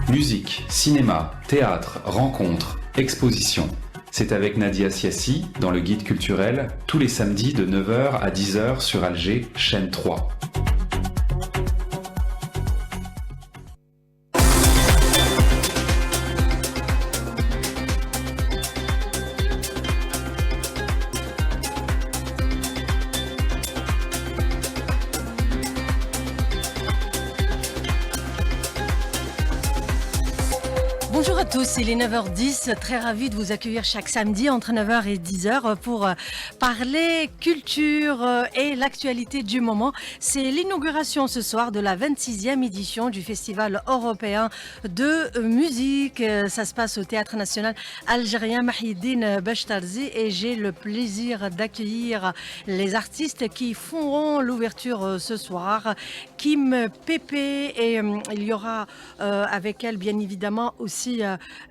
Musique, cinéma, théâtre, rencontres, expositions. C'est avec Nadia Siassi, dans le guide culturel, tous les samedis de 9 h à 10 h sur Alger, chaîne 3. Bonjour à tous, il est 9h10, très ravi de vous accueillir chaque samedi entre 9h et 10h pour parler culture et l'actualité du moment. C'est l'inauguration ce soir de la 26e édition du Festival européen de musique. Ça se passe au Théâtre national algérien Mahidine Bechtarzi et j'ai le plaisir d'accueillir les artistes qui feront l'ouverture ce soir. Kim Pépé et il y aura avec elle bien évidemment aussi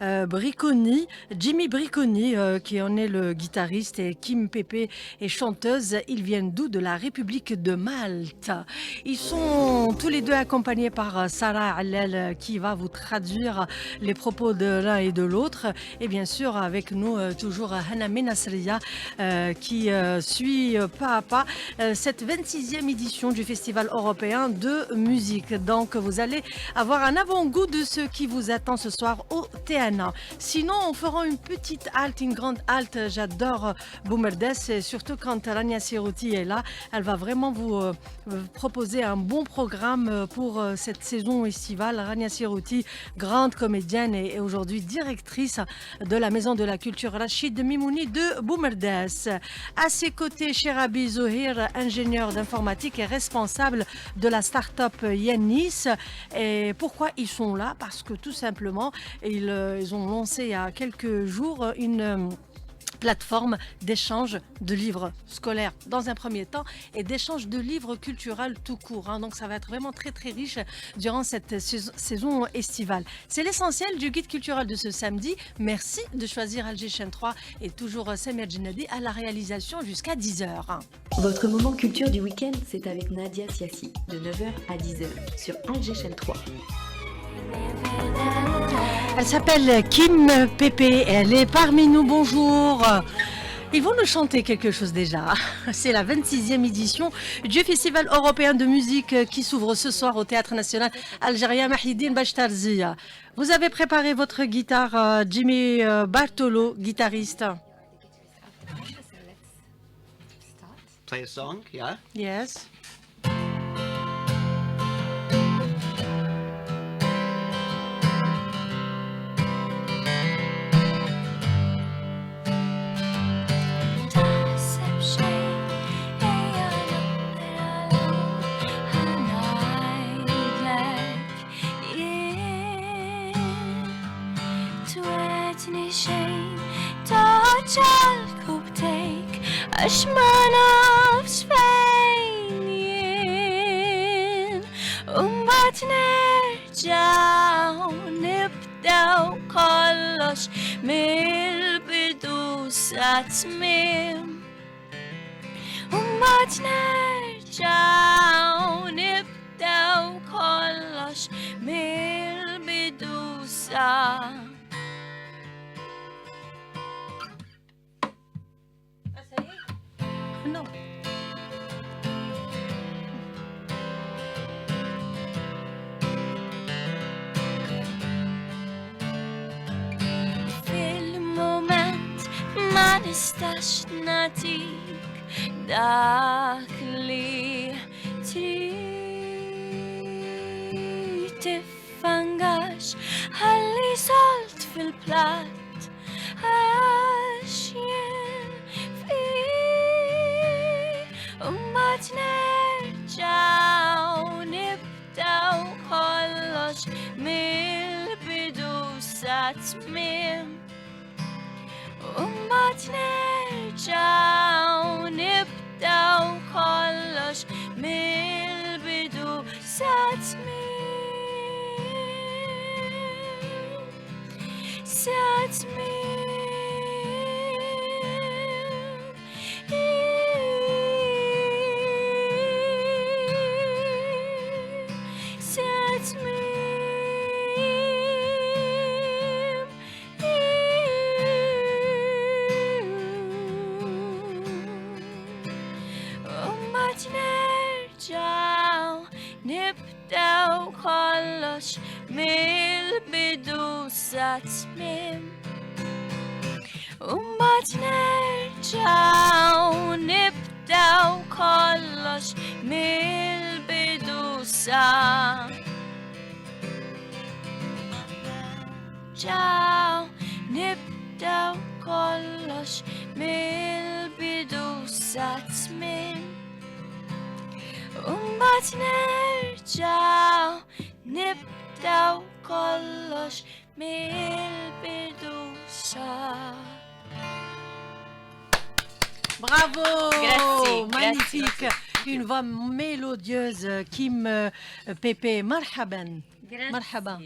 Bricconi, Jimmy Bricconi qui en est le guitariste et Kim Pépé est chanteuse. Ils viennent d'où? De la République de Malte. Ils sont tous les deux accompagnés par Sarah Allel qui va vous traduire les propos de l'un et de l'autre. Et bien sûr avec nous toujours Hana Menasria qui suit pas à pas cette 26e édition du Festival européen de musique. Donc vous allez avoir un avant-goût de ce qui vous attend ce soir au TNA. Sinon, on fera une petite halte, une grande halte. J'adore Boumerdes et surtout quand Rania Sirouti est là, elle va vraiment vous proposer un bon programme pour cette saison estivale. Rania Sirouti, grande comédienne et aujourd'hui directrice de la Maison de la Culture Rachid Mimouni de Boumerdes. À ses côtés, Cherabi Zohir, ingénieur d'informatique et responsable de la start-up Yannis. Et pourquoi ils sont là? Parce que tout simplement, ils ont lancé il y a quelques jours une plateforme d'échange de livres scolaires dans un premier temps et d'échange de livres culturels tout court. Donc ça va être vraiment très très riche durant cette saison estivale. C'est l'essentiel du guide culturel de ce samedi. Merci de choisir Alger chaîne 3 et toujours Samir Djinadi à la réalisation jusqu'à 10h. Votre moment culture du week-end, c'est avec Nadia Siassi de 9h à 10h sur Alger chaîne 3. Elle s'appelle Kim Pépé, elle est parmi nous, bonjour. Ils vont nous chanter quelque chose déjà. C'est la 26e édition du Festival européen de musique qui s'ouvre ce soir au Théâtre national algérien Mahidine Bechtarzi. Vous avez préparé votre guitare, Jimmy Bartolo, guitariste. Play a song, yeah? Yes. اش ما نفس فين وما نرجع ونبدا وكلش من البدو تميم وما نرجع ونبدا وكلش من البدو Non. في المومنت ما نستاش نعطيك داك اللي تريد تفنقاش هاللي صلت في البلاد عايشين فيه وما تنرجع ونبدا وكلش من البدو تميم وما تنرجع ونبدا وكلش من البدو نرجع نبدأ وكلش من البدو تمام وبعد نرجع ونبدأ وكلش من البدو نرجع نبدأ وكلش من البدو تمام وبعد نرجع نبدأ وكلش من البدو Bravo, Grazie, magnifique, grazie. une voix mélodieuse, Kim Pépé, marhaban. Marhaba.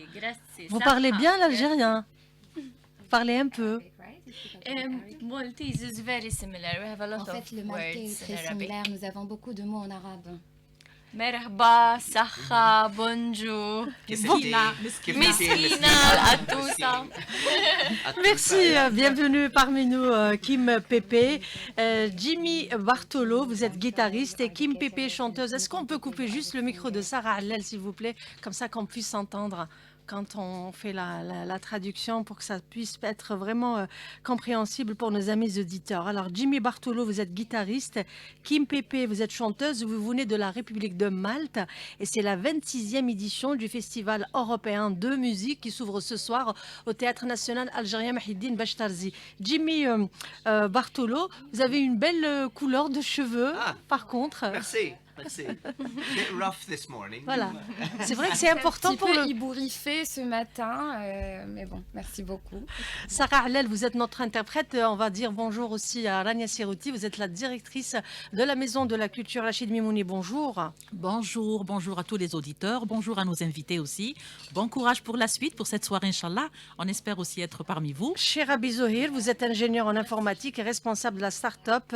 Vous parlez bien l'algérien? Vous parlez un peu. Maltese is very similar. We have a lot En fait, le of maltais est words in très Arabic. similaire. Nous avons beaucoup de mots en arabe. مرحبا صحة بونجو مسكينة العطوسة. Merci, bienvenue parmi nous, Kim Pépé. Jimmy Bartolo, vous êtes guitariste et Kim Pépé, chanteuse. Est-ce qu'on peut couper juste le micro de Sarah Allel, s'il vous plaît, comme ça qu'on puisse s'entendre quand on fait la traduction pour que ça puisse être vraiment compréhensible pour nos amis auditeurs. Alors, Jimmy Bartolo, vous êtes guitariste. Kim Pépé, vous êtes chanteuse. Vous venez de la République de Malte et c'est la 26e édition du Festival européen de musique qui s'ouvre ce soir au Théâtre national algérien Mahiddine Bachtarzi. Jimmy Bartolo, vous avez une belle couleur de cheveux, par contre. Merci. Merci. A bit rough this morning. Voilà. C'est vrai que c'est important pour le... ébouriffé ce matin, mais bon, merci beaucoup. Sarah Allel, vous êtes notre interprète. On va dire bonjour aussi à Rania Sirouti. Vous êtes la directrice de la Maison de la Culture Rachid Mimouni. Bonjour. Bonjour, bonjour à tous les auditeurs, bonjour à nos invités aussi. Bon courage pour la suite, pour cette soirée, Inch'Allah. On espère aussi être parmi vous. Chera Bizohir, vous êtes ingénieur en informatique et responsable de la start-up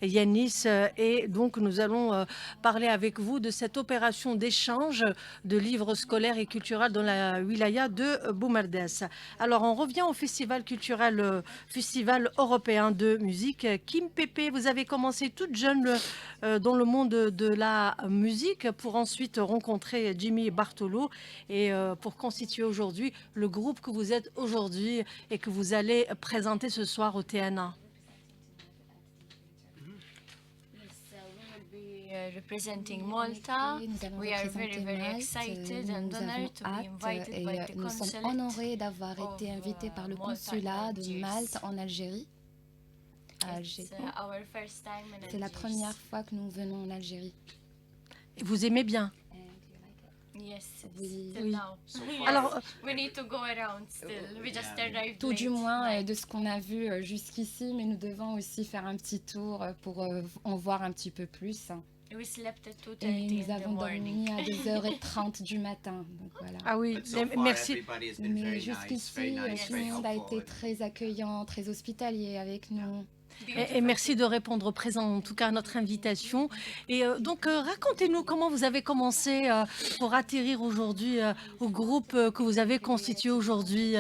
Yanis. Et donc, nous allons parler avec vous de cette opération d'échange de livres scolaires et culturels dans la wilaya de Boumardès. Alors, on revient au festival culturel, festival européen de musique. Kim Pépé, vous avez commencé toute jeune dans le monde de la musique pour ensuite rencontrer Jimmy Bartolo et pour constituer aujourd'hui le groupe que vous êtes aujourd'hui et que vous allez présenter ce soir au TNA. Representing Malta. We are very, very excited and honored to be invited by the nous sommes consulate. honorés d'avoir été invités par le consulat de Malte en Algérie. À Alger. It's our first time in C'est la Algiers. première fois que nous venons en Algérie. Et vous aimez bien? Yes, Oui. till Oui. now. Alors, We need to go around still. We just arrived Tout du late moins tonight. de ce qu'on a vu jusqu'ici, mais nous devons aussi faire un petit tour pour en voir un petit peu plus. We slept at 2:30 Et nous in the avons morning. dormi à 2h30 du matin. Donc voilà. ah oui, But so far, merci. everybody has been Mais very nice, jusqu'ici, very nice, tout le very monde a helpful. été très accueillant, très hospitalier avec nous. Et merci de répondre présent, en tout cas, à notre invitation. Et donc, racontez-nous comment vous avez commencé pour atterrir aujourd'hui au groupe que vous avez constitué aujourd'hui.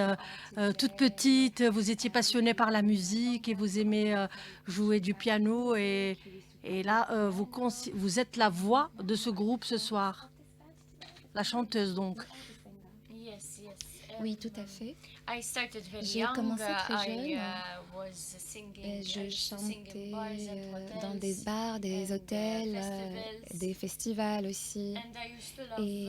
Toute petite, vous étiez passionnée par la musique et vous aimez jouer du piano. Et là, vous êtes la voix de ce groupe ce soir. La chanteuse, donc. Yes, yes. Oui, tout à fait. I started very J'ai young. commencé très I jeune. was singing. Et I je used to sing in chantais bars and dans hotels. des bars, des and, hôtels, festivals. des festivals aussi. And I used to love Et,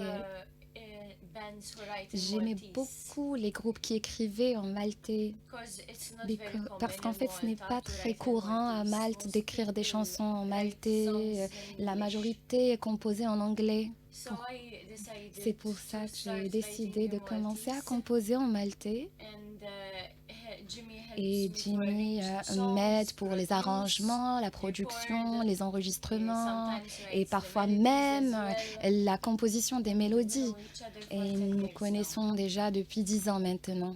bands who write in J'aimais Maltese. beaucoup les groupes qui écrivaient en maltais. 'Cause it's not very common Parce qu'en in fait, ce n'est Malta pas to très write in courant à Maltese. Malte Most d'écrire des people chansons en write maltais. songs in La English. majorité est composée en anglais. So I decided C'est pour ça to que start j'ai décidé writing de in commencer à Maltese. composer en maltais. And, Jimmy helps Et me to Jimmy arrange the songs, m'aide pour les produce, arrangements, la production, record, les enregistrements sometimes et writes the parfois melodies même as well. la composition des We mélodies. know each other for Et 10 nous nous years now. connaissons déjà depuis 10 ans maintenant.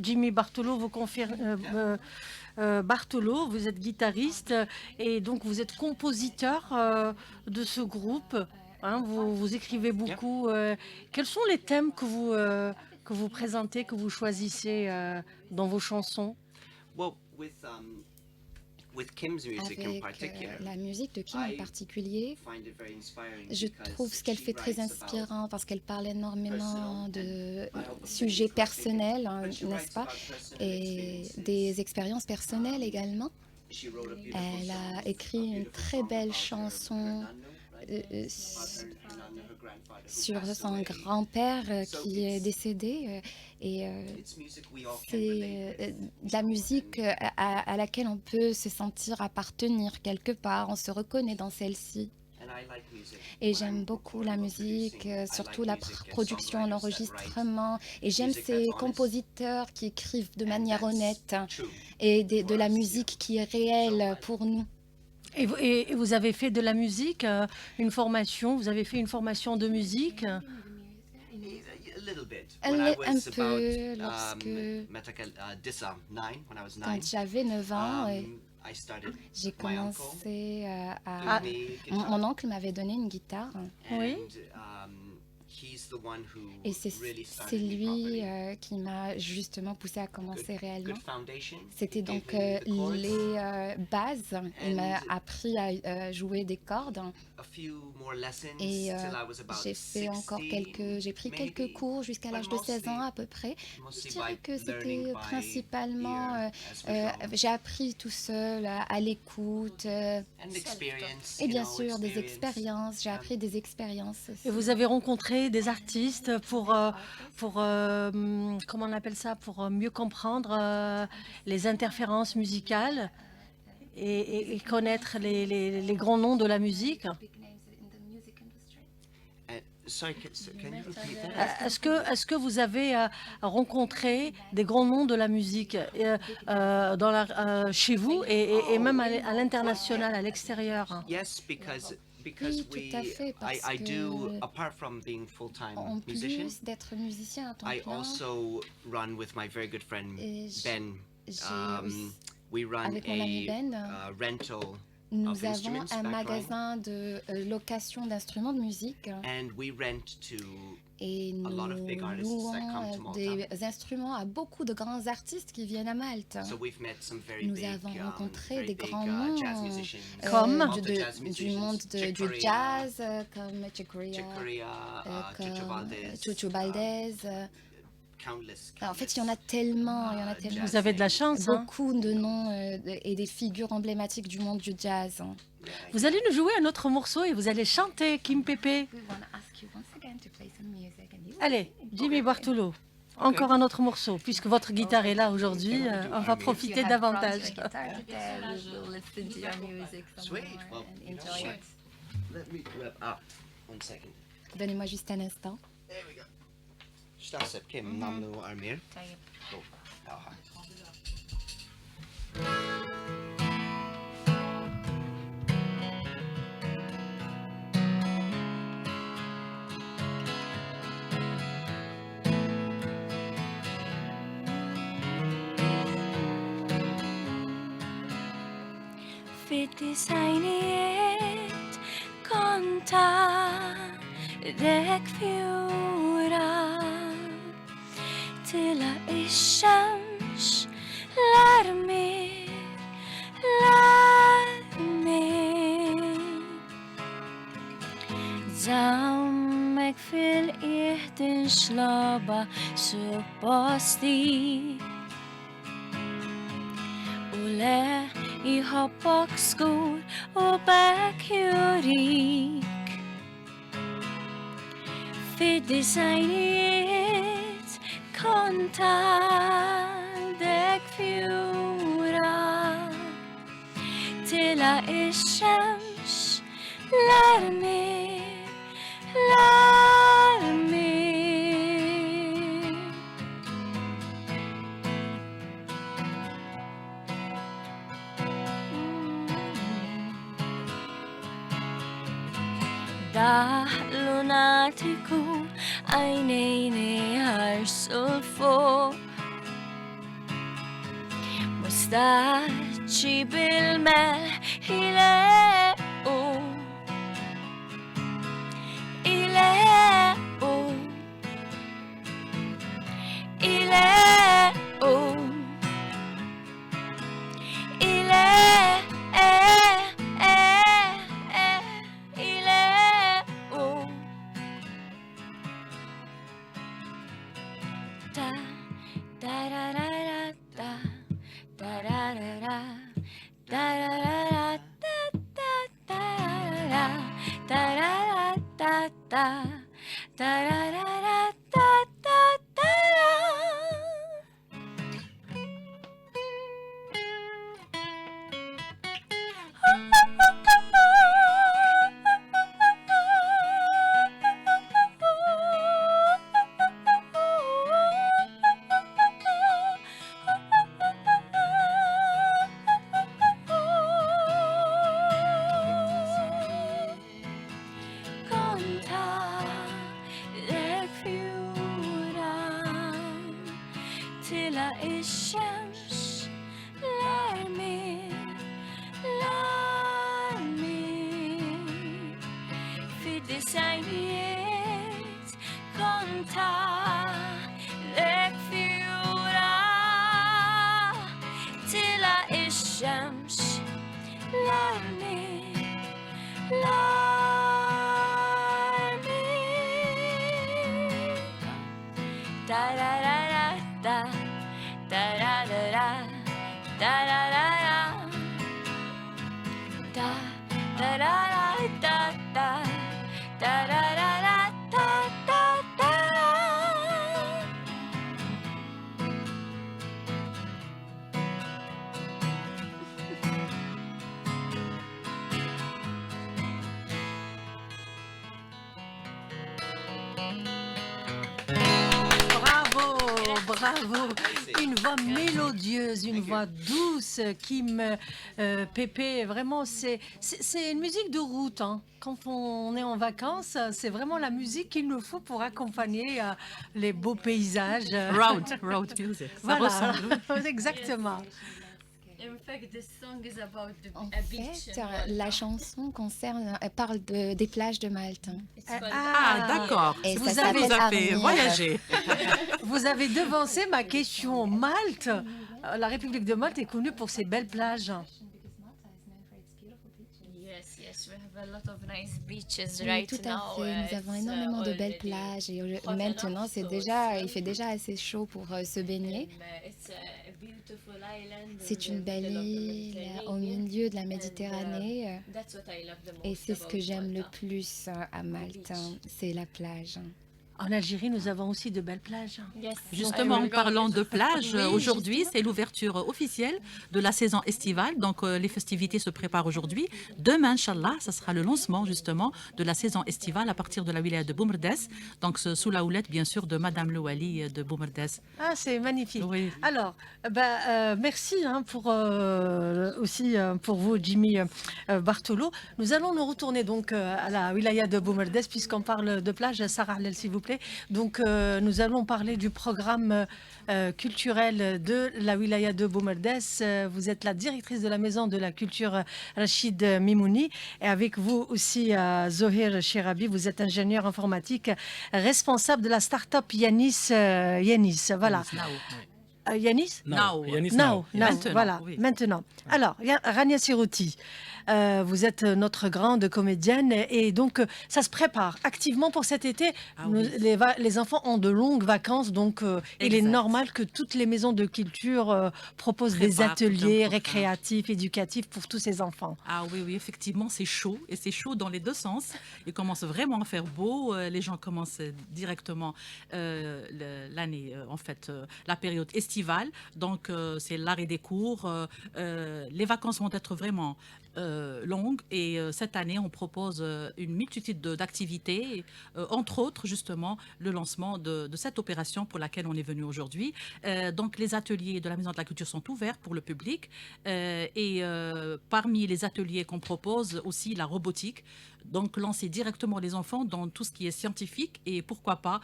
Jimmy Bartolo, Bartolo, vous êtes guitariste et donc vous êtes compositeur de ce groupe. Hein, vous écrivez beaucoup. Quels sont les thèmes que vous présentez, que vous choisissez dans vos chansons? Well, with Kim's music in avec particular, la musique de Kim en I particulier. find it very inspiring Je because trouve ce qu'elle she fait très writes about inspirant parce qu'elle parle énormément personal de and I hope sujets it's personnels, hein, but she n'est-ce writes pas, about personal et experiences. des expériences personnelles également. She wrote a beautiful Elle a song, écrit une beautiful très song belle about her chanson nonno, right? euh, euh, About her nonno, her grandfather who sur passed son away. grand-père So qui est it's- décédé. Et It's music we all can c'est relate with. de la musique à laquelle on peut se sentir appartenir quelque part. On se reconnaît dans celle-ci. And I like music. Et When j'aime I'm beaucoup recording la or musique, producing, I surtout like la music and production, songwriters that l'enregistrement. Et j'aime music ces that's honest. compositeurs qui écrivent de And manière that's honnête true. et de for la us, musique qui est réelle pour nous. Et vous avez fait de la musique, une formation, vous avez fait une formation de musique. A little bit. Un When I un was peu about lorsque Metakal Dissa 9, when I was 9, quand j'avais 9 ans, I started. j'ai my uncle commencé gave me guitar, Mon oncle m'avait donné une guitare Oui. and he's the one who et c'est really started me lui properly. qui m'a justement poussé à commencer réellement. Good foundation. C'était He gave donc me the chords, les bases. Il m'a And- appris à jouer des cordes a few more lessons et till I was about j'ai fait encore 16, j'ai pris maybe, quelques cours jusqu'à but l'âge de 16 ans mostly- à peu près. Je mostly dirais by que c'était learning by principalement, ear as we go. j'ai appris tout seul à l'écoute And experience, et you bien know, sûr des experience. expériences. J'ai appris des expériences aussi. Et vous avez rencontré des artistes pour comment on appelle ça, pour mieux comprendre les interférences musicales et connaître les grands noms de la musique. Sorry, can you repeat that? Est-ce que vous avez rencontré des grands noms de la musique chez vous et même à l'international, à l'extérieur? Yes, because Oui, tout à fait, parce I do, que apart from being full-time En musician, plus d'être musicien à temps I plein, also run with my very good friend Et Ben. j'ai We run avec mon ami Ben, rental nous of avons instruments un back home. magasin de location d'instruments de musique And we rent to et nous lot of big artists that come to louons Malta. des instruments à beaucoup de grands artistes qui viennent à Malte. So we've met some very Nous big, avons rencontré very des big, grands noms jazz musicians. Comme Malta du jazz monde musicians, Chick du Corea, jazz, comme Chick Corea, Chick Corea, Chucho Valdez, Chucho Valdez. countless. En fait, il y en a tellement, il y en a tellement. Vous avez de la chance. Hein. Beaucoup de noms et des figures emblématiques du monde du jazz. Vous allez nous jouer un autre morceau et vous allez chanter Kim Pépé. Allez, Jimmy Bartolo. Encore un autre morceau, puisque votre guitare est là aujourd'hui, on va profiter davantage. Sweet. Well, you know what? Let me grab. One second. Donnez-moi juste un instant. There we go. Stasep Kim Namlu Armir. Oh, aha. Fittisajniet konta dek fjura Tilla ishams larmir Zammek fil-qiegħ xlaba supposti U le jħobbok skur u bekk jurik Fid-disajniet konta dek fjura Tila ix-xemx l-armir Lunatiku għajnejni ħarsu l-fuq Mustaċi bil-mel Ilequ Ilequ da da da da da da da da. Bravo, une voix mélodieuse, une voix douce qui me pépait. Vraiment, c'est une musique de route. Hein. Quand on est en vacances, c'est vraiment la musique qu'il nous faut pour accompagner les beaux paysages. Road music. Ça Voilà, ressemble. exactement. In fact, the song is about En a beach. fait, la chanson parle des plages de Malte. It's called Ah, d'accord. Et Vous ça avez- Vous s'appelle a fait Armir. voyager. Vous avez devancé ma question. Malte, la République de Malte est connue pour ses belles plages. Yes, we have a lot of nice beaches Oui, right tout now. à fait. Nous avons énormément de belles plages et maintenant il fait déjà assez chaud pour se baigner. C'est une belle île au milieu de la Méditerranée et c'est ce que j'aime le plus à Malte, c'est la plage. En Algérie, nous avons aussi de belles plages. Justement, en parlant de plage, aujourd'hui, c'est l'ouverture officielle de la saison estivale. Donc, les festivités se préparent aujourd'hui. Demain, Inch'Allah, ça sera le lancement, justement, de la saison estivale à partir de la wilaya de Boumerdès. Donc, sous la houlette, bien sûr, de Madame Louali de Boumerdès. Ah, c'est magnifique. Oui. Alors, merci pour pour vous, Jimmy Bartolo. Nous allons nous retourner donc à la wilaya de Boumerdès puisqu'on parle de plage. Sarah Hlel, s'il vous plaît. Donc, nous allons parler du programme culturel de la wilaya de Boumerdès. Vous êtes la directrice de la Maison de la Culture Rachid Mimouni. Et avec vous aussi, Zohir Cherabi, vous êtes ingénieur informatique, responsable de la start-up Yanis. Voilà. Yanis Now. Now, Maintenant, voilà, oui. maintenant. Alors, Rania Sirouti, vous êtes notre grande comédienne et donc ça se prépare activement pour cet été. Ah oui. Les enfants ont de longues vacances, donc il est Exact. normal que toutes les maisons de culture proposent des Préparent tout un ateliers programme. récréatifs, éducatifs pour tous ces enfants. Ah oui, effectivement, c'est chaud. Et c'est chaud dans les deux sens. Il commence vraiment à faire beau. Les gens commencent directement l'année, la période estivale. Donc, c'est l'arrêt des cours. Les vacances vont être vraiment longues. Et cette année, on propose une multitude d'activités. Entre autres, justement, le lancement de cette opération pour laquelle on est venu aujourd'hui. Donc, les ateliers de la Maison de la Culture sont ouverts pour le public. Parmi les ateliers qu'on propose, aussi la robotique. Donc, lancer directement les enfants dans tout ce qui est scientifique et pourquoi pas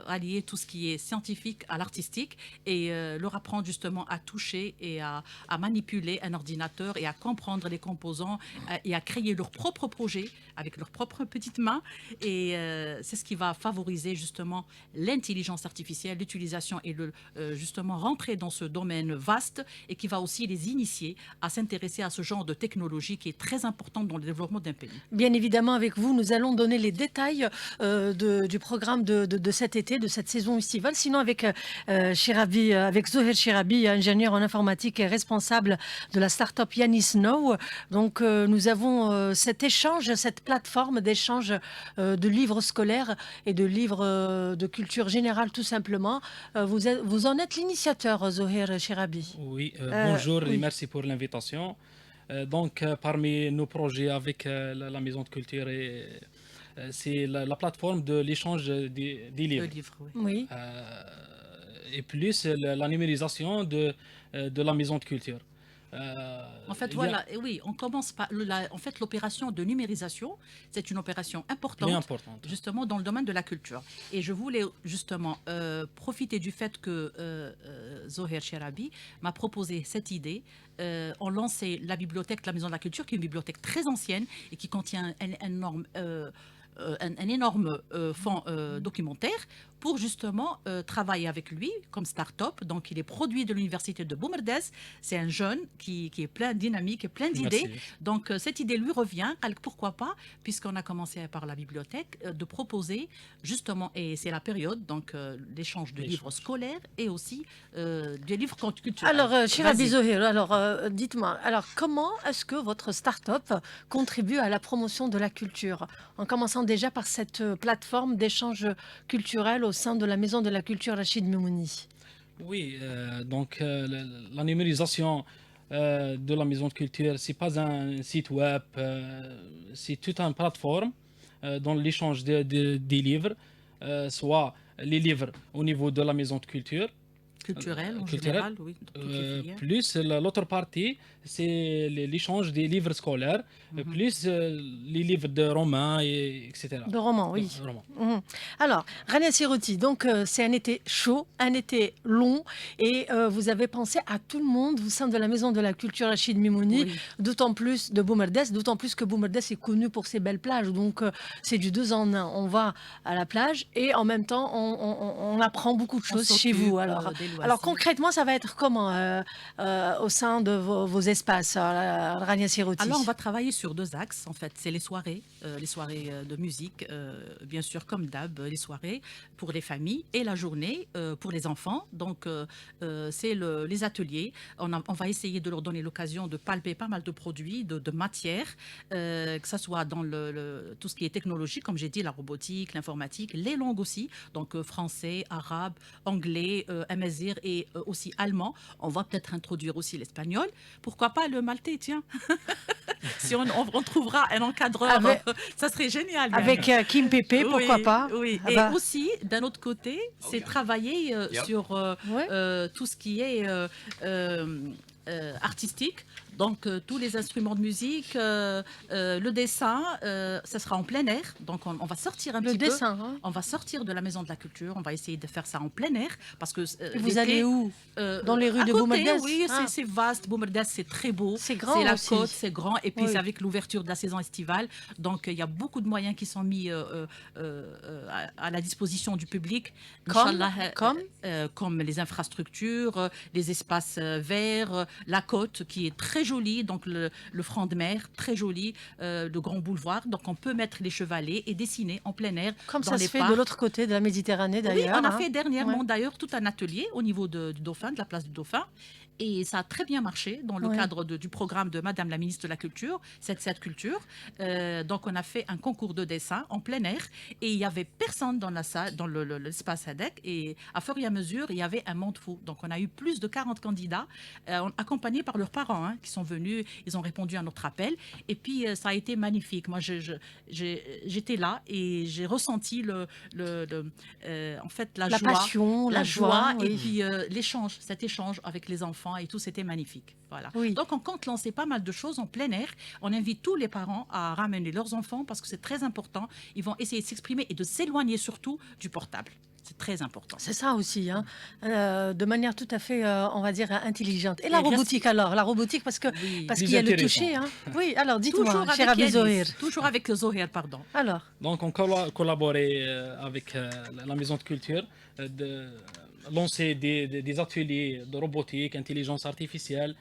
allier tout ce qui est scientifique à l'artistique et leur apprendre justement à toucher et à manipuler un ordinateur et à comprendre les composants et à créer leur propre projet avec leurs propres petites mains. Et c'est ce qui va favoriser justement l'intelligence artificielle, l'utilisation et justement rentrer dans ce domaine vaste et qui va aussi les initier à s'intéresser à ce genre de technologie qui est très importante dans le développement d'un pays. Bien évidemment, avec vous, nous allons donner les détails du programme de cet été, de cette saison estivale. Sinon, avec Cherabi, avec Zohir Cherabi, ingénieur en informatique et responsable de la start-up Yanis Miss Now. Donc, nous avons cet échange, cette plateforme d'échange de livres scolaires et de livres de culture générale, tout simplement. Vous en êtes l'initiateur, Zoher Cherabi. Oui, bonjour et oui. merci pour l'invitation. Parmi nos projets avec la Maison de Culture, c'est la plateforme de l'échange des livres. Oui. Oui. Et plus la numérisation de la Maison de Culture. En fait, il y a- voilà, et oui, on commence par en fait l'opération de numérisation, c'est une opération importante, Très importante. justement dans le domaine de la culture. Et je voulais justement profiter du fait que Zoher Cherabi m'a proposé cette idée. On lançait la bibliothèque de la Maison de la Culture, qui est une bibliothèque très ancienne et qui contient un énorme fonds documentaire pour justement travailler avec lui comme start-up. Donc, il est produit de l'université de Boumerdès. C'est un jeune qui est plein de dynamique et plein d'idées. Merci. Donc, cette idée lui revient. Pourquoi pas, puisqu'on a commencé par la bibliothèque, de proposer justement, et c'est la période, donc l'échange de livres scolaires et aussi des livres culturels. Alors, Cherabi Vas-y. Zoher, alors dites-moi, alors comment est-ce que votre start-up contribue à la promotion de la culture, en commençant déjà par cette plateforme d'échange culturel au sein de la Maison de la Culture Rachid Memouni? Oui, la numérisation de la Maison de Culture, c'est pas un site web, c'est toute une plateforme dans l'échange des livres, soit les livres au niveau de la Maison de Culture, Culturel, en culturel, général, oui. dans toutes les filières. plus l'autre partie, c'est l'échange des livres scolaires, plus les livres de romans, etc. De romans, oui. De romans. Mhm. Alors, Rania Siroti, donc c'est un été chaud, un été long, et vous avez pensé à tout le monde au sein de la Maison de la Culture Rachid Memouni, Oui. d'autant plus de Boumerdès, d'autant plus que Boumerdès est connu pour ses belles plages, donc c'est du 2 en 1. On va à la plage et en même temps, on apprend beaucoup de On choses chez vous. s'occupe, Alors, des loisirs. alors concrètement, ça va être comment au sein de vos espaces, Rania Siroti? Alors, on va travailler sur 2 axes, en fait. C'est les soirées de musique, bien sûr, comme d'hab, les soirées pour les familles et la journée pour les enfants. Donc, c'est les ateliers. On va essayer de leur donner l'occasion de palper pas mal de produits, de matières, que ce soit dans tout ce qui est technologique, comme j'ai dit, la robotique, l'informatique, les langues aussi, donc français, arabe, anglais, amazigh et aussi allemand. On va peut-être introduire aussi l'espagnol. Pourquoi pas le maltais, tiens. Si on trouvera un encadreur, ça serait génial. même. Avec Kim Pépé, pourquoi Oui, pas? Oui. Ah Et bah. aussi, d'un autre côté, c'est travailler sur Ouais. tout ce qui est artistique. Donc, tous les instruments de musique, le dessin, ça sera en plein air. Donc, on va sortir un Le petit peu. dessin, hein. On va sortir de la Maison de la Culture. On va essayer de faire ça en plein air. Parce que Et vous l'été, allez où? Dans les rues à de côté, Boumerdès? Oui, Ah. c'est vaste. Boumerdès, c'est très beau. C'est grand C'est la aussi. côte, c'est grand. Et puis, Oui. c'est avec l'ouverture de la saison estivale. Donc, il y a beaucoup de moyens qui sont mis à la disposition du public. Inch'Allah, comme les infrastructures, les espaces verts, la côte qui est très jolie. Donc, le front de mer, très joli, le grand boulevard. Donc, on peut mettre les chevalets et dessiner en plein air. Comme dans ça les se fait parcs. de l'autre côté de la Méditerranée, Oui, d'ailleurs. on a hein. fait dernièrement Ouais. d'ailleurs tout un atelier au niveau du Dauphin, de la place du Dauphin. Et ça a très bien marché dans le Ouais. cadre du programme de Madame la ministre de la Culture, cette culture. Donc, on a fait un concours de dessin en plein air et il n'y avait personne dans la salle, dans l'espace ADEC. Et à fur et à mesure, il y avait un monde fou. Donc, on a eu plus de 40 candidats accompagnés par leurs parents qui sont venus. Ils ont répondu à notre appel. Et puis, ça a été magnifique. Moi, j'étais là et j'ai ressenti en fait la La joie. passion, la joie, et oui. puis cet échange avec les enfants et tout, c'était magnifique. Voilà. Oui. Donc, on compte lancer pas mal de choses en plein air. On invite tous les parents à ramener leurs enfants parce que c'est très important. Ils vont essayer de s'exprimer et de s'éloigner surtout du portable. C'est très important. C'est ça aussi, hein. De manière tout à fait, on va dire, intelligente. Et la Et robotique alors? La robotique parce Oui. qu'il Plus y a le intéressant. toucher. Hein. Oui, alors Toujours dites-moi, avec cher Abi Yanis. Zoher. Toujours avec Zoher, pardon. Alors, Donc, on collaborait avec la Maison de Culture, de lancer des ateliers de robotique, intelligence artificielle,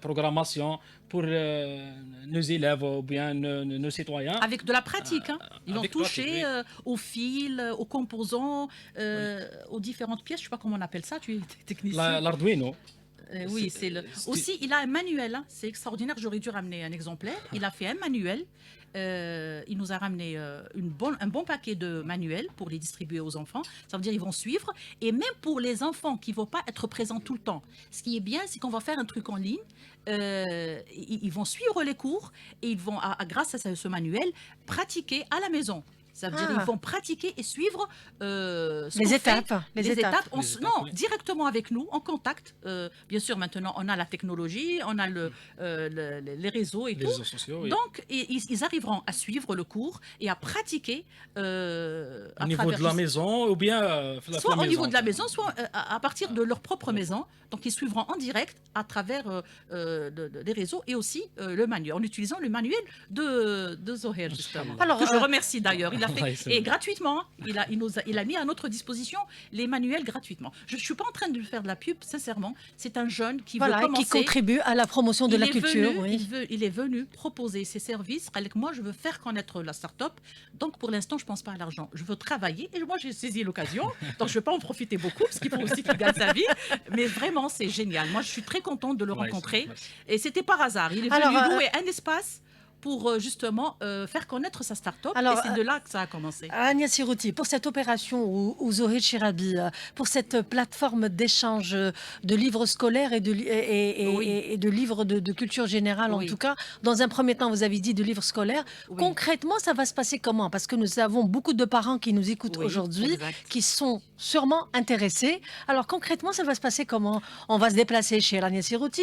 programmation pour nos élèves ou bien nos citoyens. Avec de la pratique. Ils vont avec toucher pratique, aux fils, aux composants, aux différentes pièces. Je ne sais pas comment on appelle ça, tu es technicien. L'Arduino. Oui, c'est le. Aussi, il a un manuel. Hein, c'est extraordinaire. J'aurais dû ramener un exemplaire. Il a fait un manuel. Il nous a ramené un bon paquet de manuels pour les distribuer aux enfants. Ça veut dire qu'ils vont suivre. Et même pour les enfants qui ne vont pas être présents tout le temps, ce qui est bien, c'est qu'on va faire un truc en ligne. Ils vont suivre les cours et ils vont, grâce à ce manuel, pratiquer à la maison. Ça veut dire qu'ils vont pratiquer et suivre les étapes. Non, directement avec nous, en contact. Bien sûr, maintenant, on a la technologie, on a les réseaux et tout. Réseaux sociaux, oui. Donc, ils arriveront à suivre le cours et à pratiquer au niveau de la maison ou bien soit au niveau de la maison, soit à partir de leur propre maison. Donc, ils suivront en direct à travers les réseaux et aussi le manuel, en utilisant le manuel de Zoher, justement. Alors, que je remercie d'ailleurs. Il a fait, et gratuitement, il a mis à notre disposition les manuels gratuitement. Je ne suis pas en train de lui faire de la pub, sincèrement. C'est un jeune qui veut commencer. Qui contribue à la promotion de la culture. Il est venu proposer ses services. Avec moi, je veux faire connaître la start-up. Donc, pour l'instant, je ne pense pas à l'argent. Je veux travailler. Et moi, j'ai saisi l'occasion. Donc, je ne vais pas en profiter beaucoup, parce qu'il faut aussi qu'il gagne sa vie. Mais vraiment, c'est génial. Moi, je suis très contente de le rencontrer. Et c'était par hasard. Il est venu louer un espace pour justement faire connaître sa start-up. Et c'est de là que ça a commencé. Ania Sirouti, pour cette opération ou Zoher Chirabi, pour cette plateforme d'échange de livres scolaires et de livres de culture générale, en tout cas, dans un premier temps, vous avez dit de livres scolaires. Concrètement, ça va se passer comment? Parce que nous avons beaucoup de parents qui nous écoutent aujourd'hui, qui sont sûrement intéressés. Alors concrètement, ça va se passer comment? On va se déplacer chez Ania Sirouti,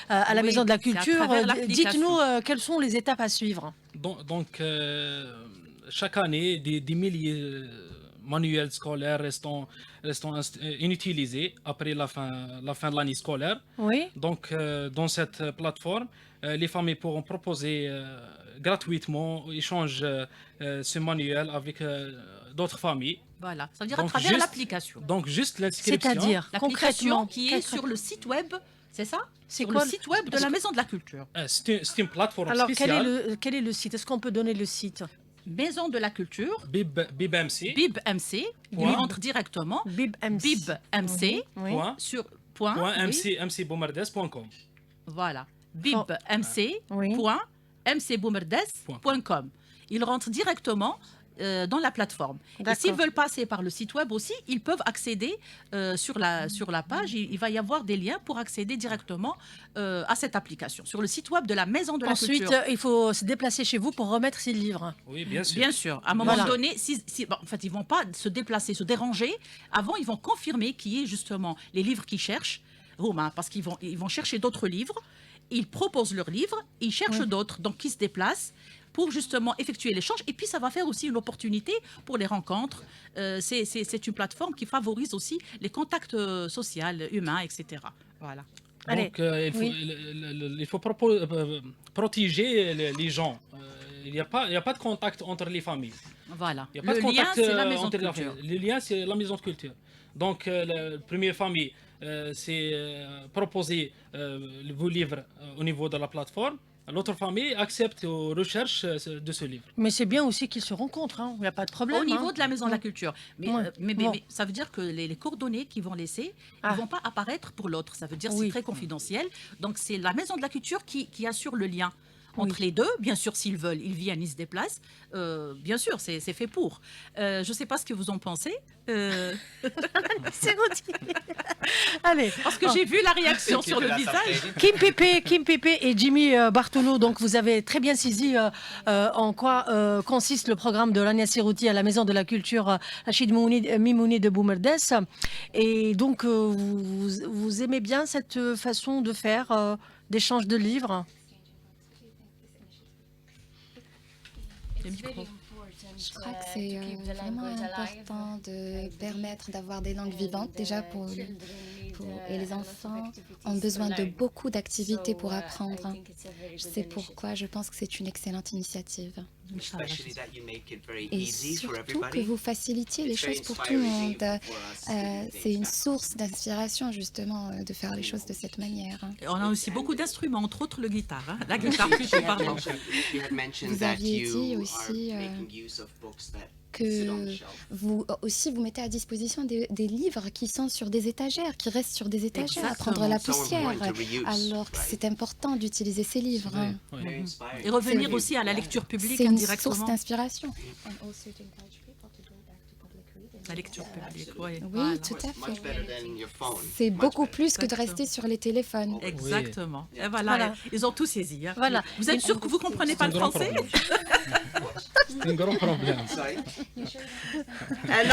à la Maison de la Culture. Dites-nous quelles sont les étapes à suivre. Donc, chaque année, des milliers de manuels scolaires restant inutilisés après la fin de l'année scolaire. Oui. Donc, dans cette plateforme, les familles pourront proposer gratuitement, échanger ce manuel avec d'autres familles. Voilà, ça veut dire à travers l'application. Donc, juste l'inscription. C'est-à-dire, concrètement, qui est sur le site web. C'est ça? C'est sur le site web de la Maison de la Culture. C'est une plateforme spéciale. Alors, quel est le site? Est-ce qu'on peut donner le site? Maison de la Culture. BibMC. BibMC. Il rentre directement. BibMC. Sur .mcbombardes.com. Voilà. BibMC.mcbombardes.com. Il rentre directement dans la plateforme. Et s'ils veulent passer par le site web aussi, ils peuvent accéder sur la page. Il va y avoir des liens pour accéder directement à cette application sur le site web de la Maison de la Culture. Ensuite, il faut se déplacer chez vous pour remettre ces livres. Oui, bien sûr. Bien sûr. À un moment donné, en fait, ils vont pas se déplacer, se déranger. Avant, ils vont confirmer qui est justement les livres qu'ils cherchent, parce qu'ils vont chercher d'autres livres. Ils proposent leurs livres, ils cherchent d'autres, donc ils se déplacent pour justement effectuer l'échange. Et puis, ça va faire aussi une opportunité pour les rencontres. C'est une plateforme qui favorise aussi les contacts sociaux, humains, etc. Voilà. Donc, il faut protéger les gens. Il n'y a pas de contact entre les familles. Voilà. Il n'y a pas de contact lien, c'est la Maison de Culture. Le lien, c'est la Maison de Culture. Donc, la première famille, c'est proposer vos livres au niveau de la plateforme. L'autre famille accepte ou recherche de ce livre. Mais c'est bien aussi qu'ils se rencontrent, il n'y a pas de problème. Au niveau de la Maison de la Culture. Mais ça veut dire que les coordonnées qu'ils vont laisser ne vont pas apparaître pour l'autre. Ça veut dire que c'est très confidentiel. Donc c'est la Maison de la Culture qui assure le lien entre les deux. Bien sûr, s'ils veulent, ils viennent, ils se déplacent. Bien sûr, c'est fait pour. Je ne sais pas ce que vous en pensez. C'est routine. Allez, parce que j'ai vu la réaction sur le visage. Kim Pepe et Jimmy Bartolo, donc vous avez très bien saisi en quoi consiste le programme de Ania Sirouti à la Maison de la Culture Rachid Mimouni de Boumerdès. Et donc, vous aimez bien cette façon de faire d'échange de livres? Je crois que c'est vraiment important de permettre d'avoir des langues vivantes déjà et les enfants ont besoin de beaucoup d'activités pour apprendre. C'est pourquoi je pense que c'est une excellente initiative. Et surtout que vous facilitiez les choses pour tout le monde. C'est une source d'inspiration justement de faire les choses de cette manière. Et on a aussi beaucoup d'instruments, entre autres la guitare. Vous aviez dit aussi que vous aussi vous mettez à disposition des livres qui sont sur des étagères, qui restent sur des étagères à prendre la poussière, alors que c'est important d'utiliser ces livres. Et revenir aussi à la lecture publique C'est une indirectement. source d'inspiration. La lecture publique, oui. Oui, tout à Much fait. better than your phone. C'est Much beaucoup better. plus que de rester sur les téléphones. Exactement. Et voilà, Voilà. ils ont tout saisi. Hein. Voilà. Vous êtes sûr que vous ne comprenez pas le un grand français? problème. C'est un grand problème. Sorry. And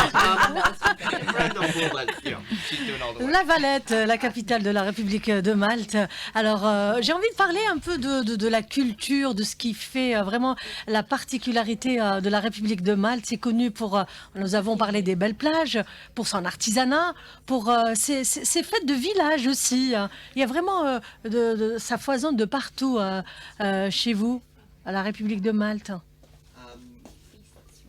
Brandon will, you know, she's doing all the work. La Valette, la capitale de la République de Malte. Alors, j'ai envie de parler un peu de la culture, de ce qui fait vraiment la particularité de la République de Malte. C'est connu pour, nous avons parlé des belles plages, pour son artisanat, pour ses fêtes de village aussi. Il y a vraiment, ça foisonne de partout chez vous, à la République de Malte.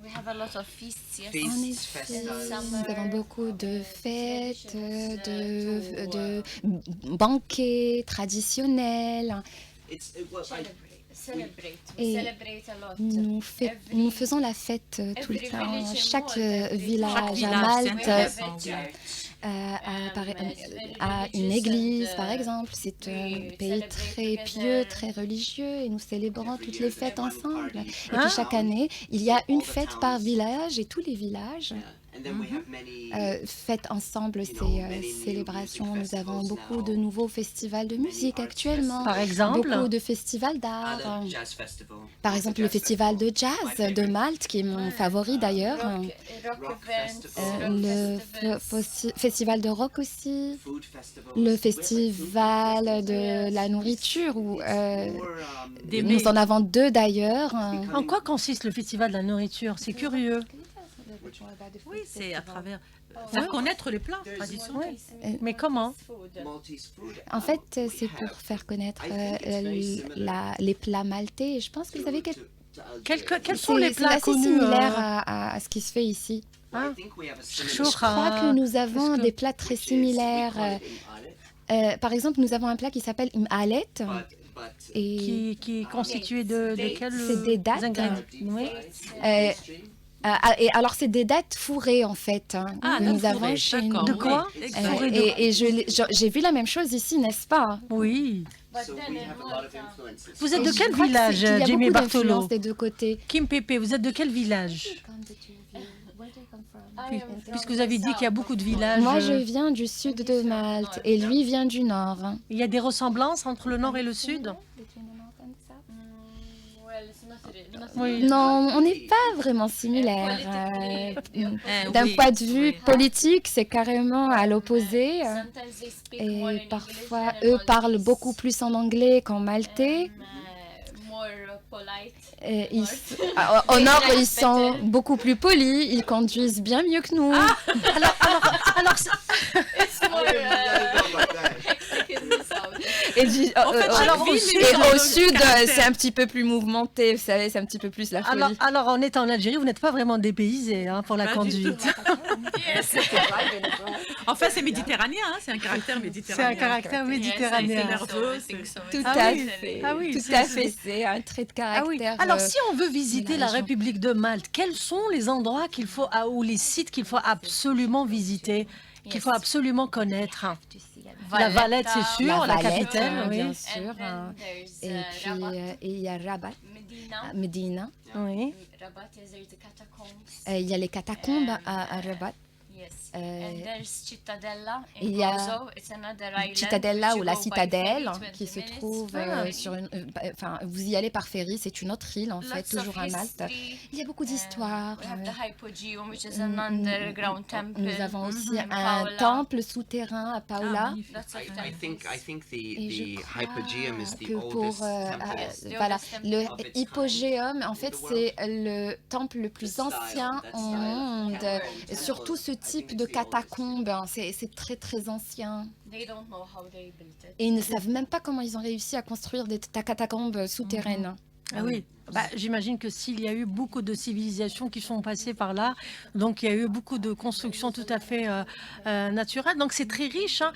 We have a lot of feasts, yes. Feasts, En effet, festivals. nous avons beaucoup de fêtes, de banquets traditionnels. Celebrate. Et We celebrate a lot. Nous faisons la fête tout le Every temps. village in Chaque Malta, village à c'est Malte we have intéressant. a church. a une église, par exemple. C'est un pays très pieux, très religieux et nous célébrons toutes les fêtes ensemble. Et puis chaque année, il y a une fête par village et tous les villages And then we have many fêtent ensemble ces célébrations. Nous avons beaucoup de nouveaux festivals de musique actuellement. Par exemple, Beaucoup de festivals d'art. other jazz festival. Par exemple, le festival de jazz de Malte, qui est mon favori d'ailleurs. Rock Rock events. festival. Le festival de rock aussi. Food festival. Le festival de la nourriture, où Des nous en avons deux d'ailleurs. en quoi consiste le festival de la nourriture? C'est curieux. Oui, c'est à travers faire connaître les plats traditionnels. Mais comment? Maltese food. En fait, c'est pour faire connaître les plats maltais. Je pense que vous savez que Quels sont les c'est plats assez connus similaire à ce qui se fait ici. I think we have a similar Je crois que nous avons des plats très similaires. Par exemple, nous avons un plat qui s'appelle imhalet. but Et qui est constitué de quels C'est des dattes. ingrédients? Oui. et alors, c'est des dattes fourrées, en fait, Ah, que nous d'accord, avons chez nous. De quoi? Fourrées de- Et j'ai vu la même chose ici, n'est-ce pas? Oui. so we have a lot of influences. Vous êtes Et de je quel crois que village, qu'il y a Jamie beaucoup Bartolo? d'influences des deux côtés. Kim Pépé, vous êtes de quel village? Puisque vous avez dit qu'il y a beaucoup de villages. Moi, je viens du sud de Malte et lui vient du nord. Il y a des ressemblances entre le nord et le sud? Well, it's not Oui. Non, on n'est pas vraiment similaires. D'un Oui, point de vue oui. politique, c'est carrément à l'opposé. Sometimes they speak more in Et English parfois, than eux in parlent Maltese. beaucoup plus en anglais qu'en maltais. More polite. Et au nord, ils sont beaucoup plus polis, ils conduisent bien mieux que nous. Alors, It's more hectic in the south. Et, chaque ville, et ils ont au sud, c'est un petit peu plus mouvementé, vous savez, c'est un petit peu plus la folie. alors, en étant en Algérie, vous n'êtes pas vraiment dépaysé pour la Pas du conduite. Yes. Enfin, c'est méditerranéen, hein, c'est un caractère C'est méditerranéen. un caractère méditerranéen. Yes, I think so. Tout Ah à oui. fait, Ah oui, tout à fait, c'est un trait de Ah oui. caractère. Alors, si on veut visiter de la la région. République de Malte, quels sont les endroits ou les sites qu'il faut absolument visiter, qu'il faut absolument connaître? La Valette, c'est sûr, la Valette, capitale, bien oui. sûr. And then there's, Et puis, Rabat, il y a Rabat, Medina. Medina. Oui. Rabat is there's the catacombs. Il y a les catacombes à Rabat. Yes. Euh, And there's Cittadella in il y a Gozo. It's another island. Cittadella which ou you la go by citadelle ferry, 20 qui se minutes. trouve sur une. Enfin, vous y allez par ferry, c'est une autre île en fait, Lots of toujours à Malte. history. Il y a beaucoup d'histoires. We have the Hypogeum, which is an underground temple. Nous avons aussi in un Paola. temple souterrain à Paola. magnifique. Lots of I temples. think Et je the crois Hypogeum is the que pour oldest temple. Yes, the voilà, oldest le temple of its hypogéum, en in fait, the c'est le temple le plus The style, ancien that au style of monde. temple. Surtout ce I think type it's de the oldest. catacombe, c'est très très ancien. They don't know how they built it. Et ils ne savent même pas comment ils ont réussi à construire des catacombes souterraines. Ah oui, j'imagine que s'il y a eu beaucoup de civilisations qui sont passées par là, donc il y a eu beaucoup de constructions tout à fait naturelles. Donc c'est très riche, hein.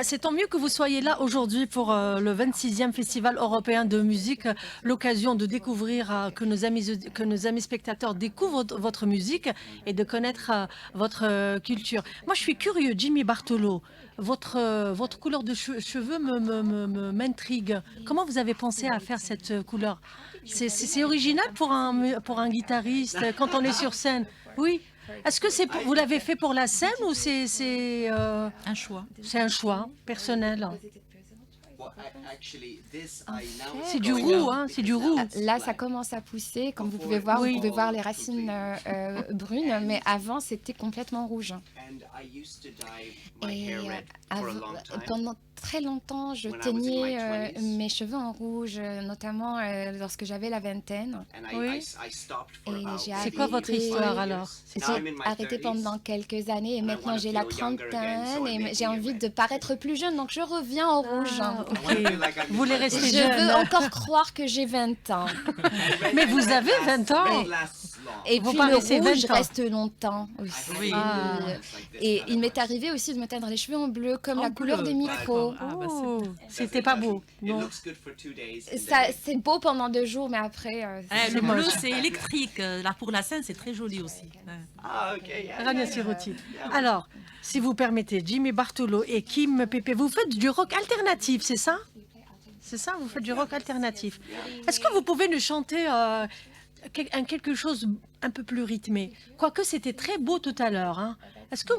C'est tant mieux que vous soyez là aujourd'hui pour le 26e Festival européen de musique, l'occasion de découvrir, que nos amis spectateurs découvrent votre musique et de connaître votre culture. Moi, je suis curieux, Jimmy Bartolo, votre couleur de cheveux m'intrigue. Comment vous avez pensé à faire cette couleur? C'est original pour un guitariste quand on est sur scène. Oui. Est-ce que vous l'avez fait pour la scène ou Un choix. c'est un choix personnel? C'est du fait, roux, hein, c'est du roux. Là, ça commence à pousser. Comme vous pouvez voir, Oui. vous pouvez voir les racines brunes, mais avant, c'était complètement rouge. Et pendant très longtemps, je teignais mes cheveux en rouge, notamment lorsque j'avais la vingtaine. Oui. Et j'ai C'est quoi votre histoire alors? J'ai arrêté pendant quelques années et maintenant j'ai la trentaine et j'ai envie de paraître plus jeune, donc je reviens en rouge. Ok. Vous voulez rester Je jeune? veux encore croire que j'ai 20 ans. Mais vous avez 20 ans. Et Vous puis le paraissez rouge 20 ans. reste longtemps aussi. Oui. Ah. Et il m'est arrivé aussi de me teindre les cheveux en bleu, comme En la couleur bleu, des micros. Ah, bah, Oh, c'était pas beau. Non. Ça, c'est beau pendant 2 jours, mais après... Le moche. bleu, c'est électrique. Là, pour la scène, c'est très joli aussi. Rania Siroti. Alors, si vous permettez, Jimmy Bartolo et Kim Pépé, vous faites du rock alternatif, c'est ça? C'est ça, vous faites du rock alternatif. Est-ce que vous pouvez nous chanter quelque chose un peu plus rythmé? Quoique c'était très beau tout à l'heure, hein. Est-ce que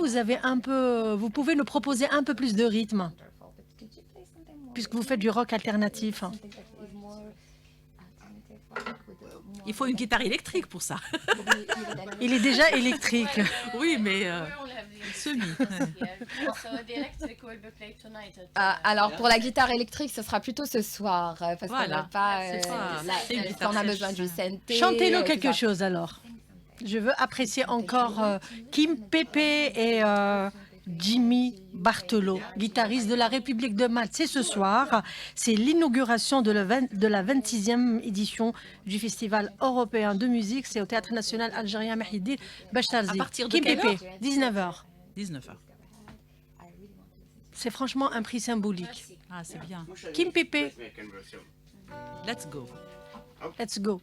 vous pouvez nous proposer un peu plus de rythme? Puisque vous faites du rock alternatif. Il faut une guitare électrique pour ça. Il est déjà électrique. Oui, mais semi. alors, pour la guitare électrique, ce sera plutôt ce soir, parce qu'on Voilà. n'a pas... C'est ça. là, C'est une guitare on a sèche. besoin du synthé. Chantez-nous tout quelque ça. chose alors. Je veux apprécier encore Kim Pépé et Jimmy Bartolo, guitariste de la République de Malte. C'est ce soir, c'est l'inauguration de la 26e édition du Festival européen de musique. C'est au Théâtre national algérien Mahidine Bachtarzi. À partir de Kim quelle Pépé, heure 19h. 19h. C'est franchement un prix symbolique. Ah, c'est bien. Kim Pépé, Let's go. let's go.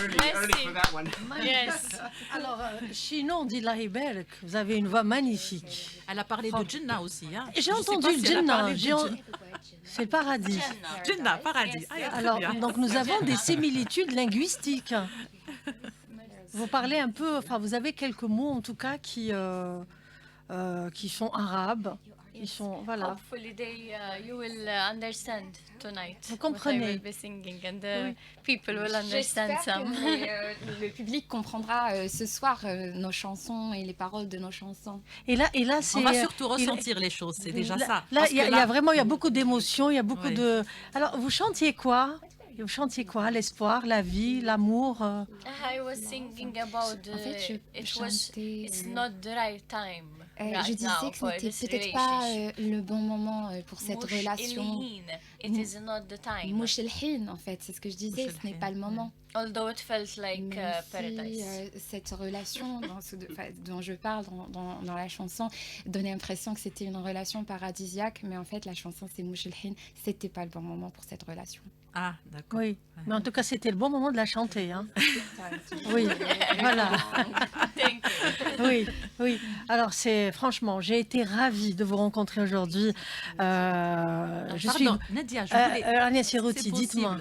early for that one. Yes. Alors, Chinon dit la Hiberk, vous avez une voix magnifique. Elle a parlé de Jannah aussi. Hein. J'ai Je sais entendu pas le si elle a parlé Jannah. de C'est le paradis. Jannah, paradis. Ah, très Alors, bien. donc nous avons des similitudes linguistiques. Vous parlez un peu, enfin, vous avez quelques mots en tout cas qui sont arabes. Ils sont, voilà. Hopefully you will understand tonight. Vous what I comprenez. will be singing and the people will understand J'espère some. que le public comprendra ce soir nos chansons et les paroles de nos chansons. Et là, c'est. On va surtout ressentir les choses, c'est déjà ça. Là, Parce il y, que a vraiment, il y a beaucoup d'émotions, il y a beaucoup Oui. de. Alors, vous chantiez quoi? Vous chantiez quoi? L'espoir, la vie, l'amour. I was thinking about En fait, it's not the right time. Je right disais now que for ce this n'était peut-être pas relationship. le bon moment pour cette Mush relation. ilhin, It is not the time. Mouch el-hin, en fait, c'est ce que je disais, Mouch ce n'est el-hin, pas le moment. Although it felt like Même si, paradise. cette relation dont je parle dans la chanson donnait l'impression que c'était une relation paradisiaque, mais en fait la chanson c'est Mouch el-hin, c'était pas le bon moment pour cette relation. Ah, d'accord. Oui, mais en tout cas, c'était le bon moment de la chanter. Hein. Oui, voilà. Thank you. Oui, oui. Alors, franchement, j'ai été ravie de vous rencontrer aujourd'hui. Pardon, Nadia, je voulais... Rania c'est Siroti, possible. dites-moi.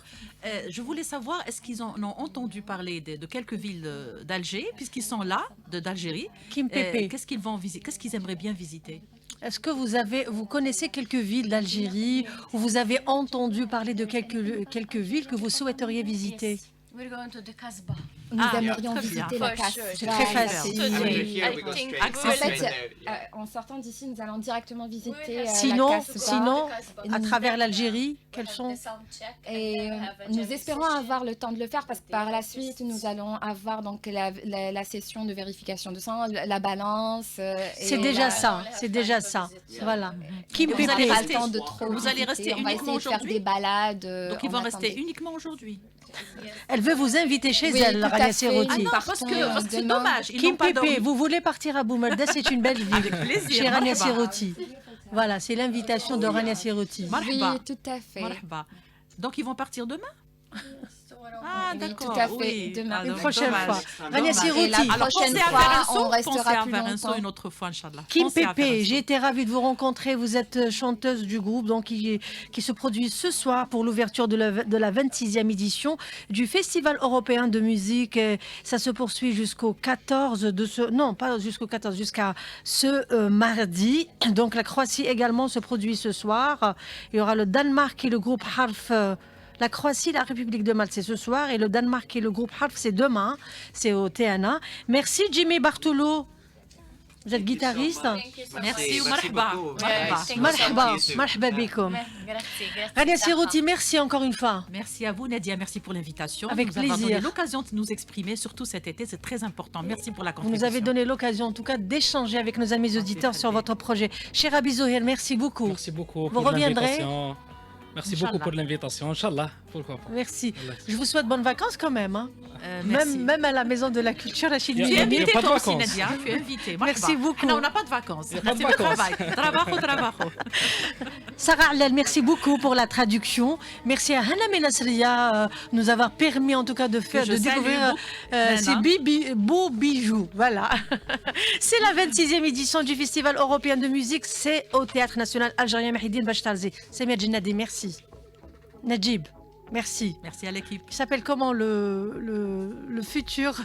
Je voulais savoir, est-ce qu'ils en ont entendu parler de quelques villes d'Alger, puisqu'ils sont là, d'Algérie. Kim Pépé. Qu'est-ce qu'ils vont visiter? Qu'est-ce qu'ils aimeraient bien visiter? Est-ce que vous connaissez quelques villes d'Algérie ou vous avez entendu parler de quelques villes que vous souhaiteriez visiter? We're going to the Casbah. Nous aimerions très bien. visiter la For Casbah. sure. C'est très facile. I mean, Oui. here we go I think straight. we En will- fait, en sortant d'ici, nous allons directement visiter la Sinon, Casbah. à travers l'Algérie, quelles We'll sont... have the sound check and Et we'll have a nous jam espérons session. avoir le temps de le faire parce que par la suite, nous allons avoir donc la session de vérification de sang, la balance. C'est et déjà la- ça, c'est déjà ça. Voilà. Kim Vous Pépé. allez On aura rester- le temps de trop vous allez visiter. rester On va uniquement essayer de faire aujourd'hui des balades. Donc ils en vont rester attendant. uniquement aujourd'hui. Elle veut vous inviter chez Oui, elle, tout à Rania fait. Siroti. Ah non, Parce que c'est demain. dommage. Ils Kim n'ont pas Pépé, dormi. vous voulez partir à Boumelda, c'est une belle ville. Avec plaisir, Chez Rania marhaba. Siroti. Voilà, c'est l'invitation de Rania Siroti. Marhaba. Oui, tout à fait. Marhaba. Donc ils vont partir demain? Ah, Oui, d'accord. tout à fait. oui. Demain. Ah, Une donc, prochaine dommage. fois. Dommage. Rania Et Siroti. la Alors prochaine pensez à fois, Varenso, on restera pensez à plus Varenso longtemps. une autre fois, Inch'Allah. Kim Pensez à Pépé, Varenso. j'ai été ravie de vous rencontrer. Vous êtes chanteuse du groupe donc, qui se produit ce soir pour l'ouverture de la 26e édition du Festival européen de musique. Et ça se poursuit jusqu'au 14 de ce... Non, pas jusqu'au 14, jusqu'à ce mardi. Donc la Croatie également se produit ce soir. Il y aura le Danemark et le groupe Harf... La Croatie, la République de Malte, c'est ce soir. Et le Danemark et le groupe Harf, c'est demain. C'est au TNA. Merci Jimmy Bartolo. Vous êtes guitariste? Merci, Merci marhaba. beaucoup. Marhaba. Thank you so Marhaba, much. marhaba bikoum. Grazie, grazie. Rania Siroti, merci encore une fois. Merci à vous, Nadia. Merci pour l'invitation. Avec Nous avoir plaisir. donné l'occasion de nous exprimer, surtout cet été. C'est très important. Merci pour la Vous contribution. nous avez donné l'occasion, en tout cas, d'échanger avec nos amis auditeurs sur votre projet. Cher Abizouhel, merci beaucoup. Merci beaucoup Vous pour reviendrez? l'invitation. Merci beaucoup pour l'invitation. Inch'Allah, pourquoi pas. Merci. Allah. Je vous souhaite bonnes vacances quand même. Hein. Merci. Même à la Maison de la Culture, la Chine. Il Tu y es a invité pas de toi aussi, vacances. Nadia. Tu es invité. Merci beaucoup. Non, on n'a pas de vacances. Il y a pas de C'est le vacances. travail. Trabajo, trabajo. Sarah Allel, merci beaucoup pour la traduction. Merci à Hana Menasria de nous avoir permis en tout cas de je salue découvrir beaucoup, ces beaux bijoux. Voilà. C'est la 26e édition du Festival européen de musique. C'est au Théâtre national algérien Mahidine Bachtarzi. Samir Djennadi, merci. Najib, merci. Merci à l'équipe. Il s'appelle comment le futur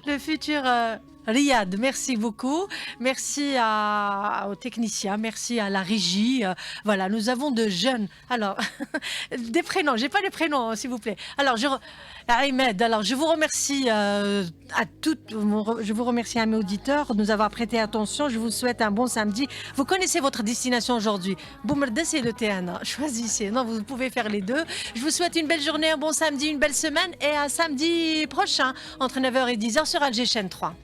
le futur Riyad, merci beaucoup. Merci aux techniciens, merci à la régie. Voilà, nous avons de jeunes. Alors, des prénoms, j'ai pas les prénoms, s'il vous plaît. Alors, Ahmed, alors je vous remercie je vous remercie à mes auditeurs de nous avoir prêté attention. Je vous souhaite un bon samedi. Vous connaissez votre destination aujourd'hui. Boumerda, c'est le TN. Choisissez. Non, vous pouvez faire les deux. Je vous souhaite une belle journée, un bon samedi, une belle semaine et à samedi prochain entre 9h et 10h sur Alger Chaîne 3.